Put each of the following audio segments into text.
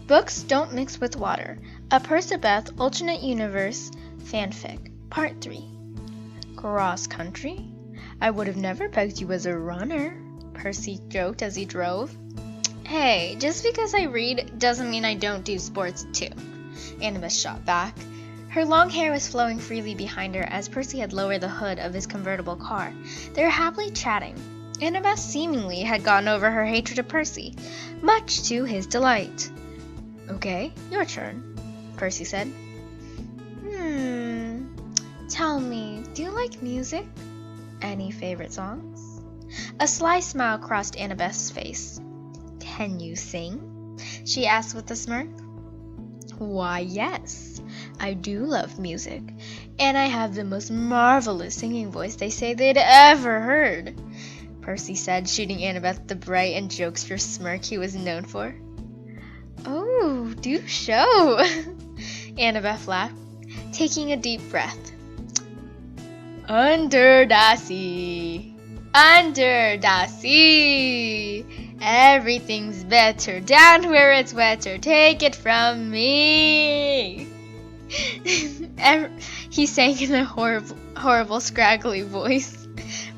Books Don't Mix with Water, a Percabeth alternate universe fanfic, Part 3. Cross country? I would have never pegged you as a runner, Percy joked as he drove. Hey, just because I read doesn't mean I don't do sports too, Annabeth shot back. Her long hair was flowing freely behind her as Percy had lowered the hood of his convertible car. They were happily chatting. Annabeth seemingly had gotten over her hatred of Percy, much to his delight. Okay, your turn, Percy said. Tell me, do you like music? Any favorite songs? A sly smile crossed Annabeth's face. Can you sing? She asked with a smirk. Why, yes, I do love music, and I have the most marvelous singing voice they say they'd ever heard, Percy said, shooting Annabeth the bright and jokester smirk he was known for. Oh, do show, Annabeth laughed, taking a deep breath. Under the sea, everything's better down where it's wetter, take it from me. He sang in a horrible scraggly voice.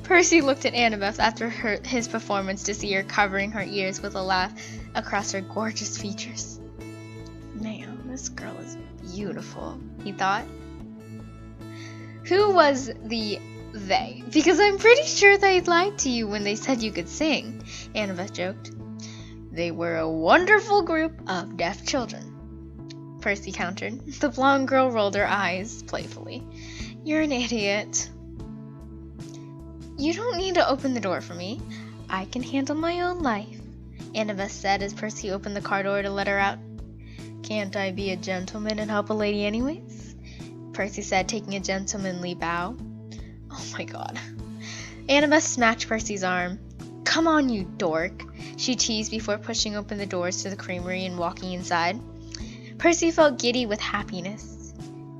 Percy looked at Annabeth after his performance to see her covering her ears with a laugh across her gorgeous features. Man, this girl is beautiful, he thought. Who was the they? Because I'm pretty sure they lied to you when they said you could sing, Annabeth joked. They were a wonderful group of deaf children, Percy countered. The blonde girl rolled her eyes playfully. You're an idiot. You don't need to open the door for me. I can handle my own life, Annabeth said as Percy opened the car door to let her out. Can't I be a gentleman and help a lady anyways? Percy said, taking a gentlemanly bow. Oh my god. Annabeth smacked Percy's arm. Come on, you dork, she teased before pushing open the doors to the creamery and walking inside. Percy felt giddy with happiness.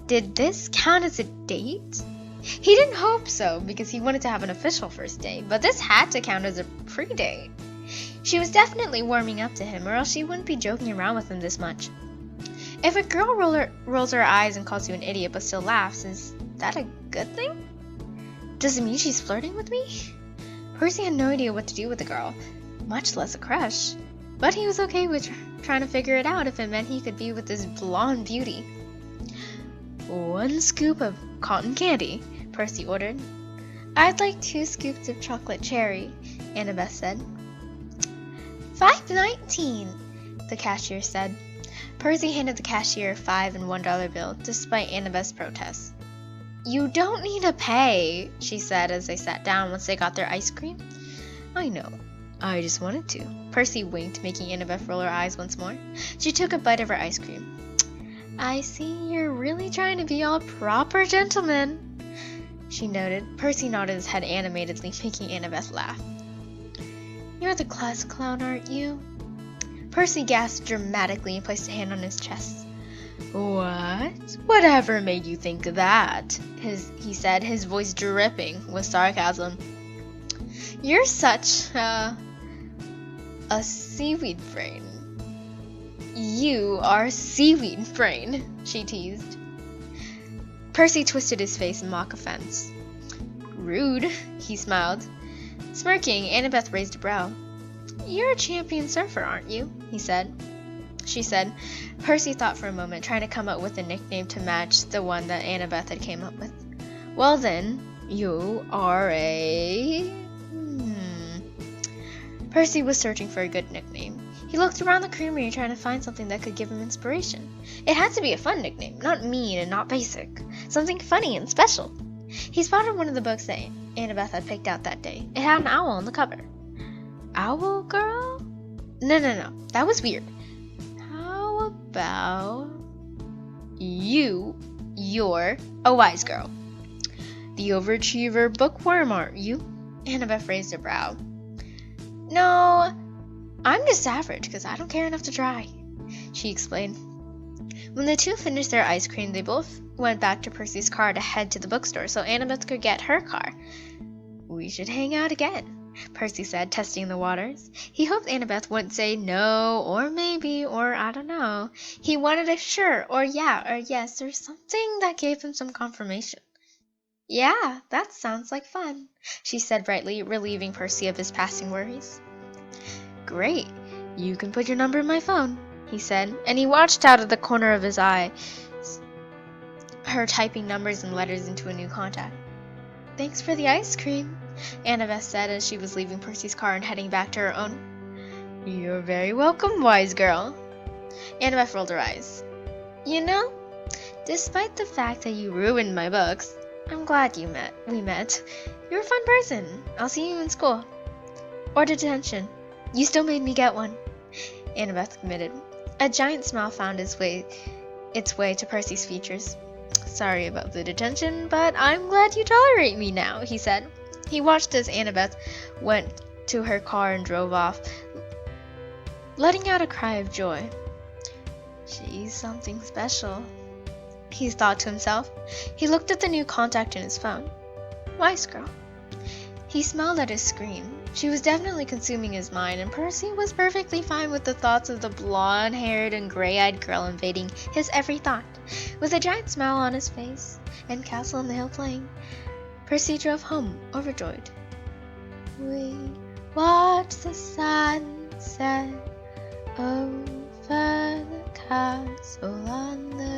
Did this count as a date? He didn't hope so, because he wanted to have an official first date, but this had to count as a pre-date. She was definitely warming up to him, or else she wouldn't be joking around with him this much. If a girl rolls her eyes and calls you an idiot but still laughs, is that a good thing? Does it mean she's flirting with me? Percy had no idea what to do with the girl, much less a crush. But he was okay with trying to figure it out if it meant he could be with this blonde beauty. 1 scoop of cotton candy, Percy ordered. I'd like 2 scoops of chocolate cherry, Annabeth said. $5.19, the cashier said. Percy handed the cashier a $5 and $1 bill, despite Annabeth's protests. You don't need to pay, she said as they sat down once they got their ice cream. I know. I just wanted to. Percy winked, making Annabeth roll her eyes once more. She took a bite of her ice cream. I see you're really trying to be all proper gentleman, she noted. Percy nodded his head animatedly, making Annabeth laugh. You're the class clown, aren't you? Percy gasped dramatically and placed a hand on his chest. What? Whatever made you think that? He said, his voice dripping with sarcasm. You're such a seaweed brain. You are seaweed brain, she teased. Percy twisted his face in mock offense. Rude, he smiled. Smirking, Annabeth raised a brow. You're a champion surfer, aren't you? She said. Percy thought for a moment, trying to come up with a nickname to match the one that Annabeth had came up with. Well then, you are a... Percy was searching for a good nickname. He looked around the creamery trying to find something that could give him inspiration. It had to be a fun nickname, not mean and not basic. Something funny and special. He spotted one of the books that Annabeth had picked out that day. It had an owl on the cover. Owl girl? No. That was weird. How about you're a wise girl. The overachiever bookworm, aren't you? Annabeth raised her brow. No, I'm just average because I don't care enough to try, she explained. When the two finished their ice cream, they both went back to Percy's car to head to the bookstore so Annabeth could get her car. We should hang out again. Percy said, testing the waters. He hoped Annabeth wouldn't say no, or maybe, or I don't know. He wanted a sure, or yeah, or yes, or something that gave him some confirmation. Yeah, that sounds like fun, she said brightly, relieving Percy of his passing worries. Great, you can put your number in my phone, he said, and he watched out of the corner of his eye, her typing numbers and letters into a new contact. Thanks for the ice cream, Annabeth said as she was leaving Percy's car and heading back to her own. You're very welcome, wise girl. Annabeth rolled her eyes. You know, despite the fact that you ruined my books, I'm glad we met. You're a fun person. I'll see you in school. Or detention. You still made me get one, Annabeth admitted. A giant smile found its way to Percy's features. Sorry about the detention, but I'm glad you tolerate me now, he said. He watched as Annabeth went to her car and drove off, letting out a cry of joy. She's something special, he thought to himself. He looked at the new contact in his phone. Wise girl. He smiled at his screen. She was definitely consuming his mind, and Percy was perfectly fine with the thoughts of the blonde-haired and gray-eyed girl invading his every thought. With a giant smile on his face and Castle on the Hill playing, Percy drove home, overjoyed. We watched the sun set over the castle on the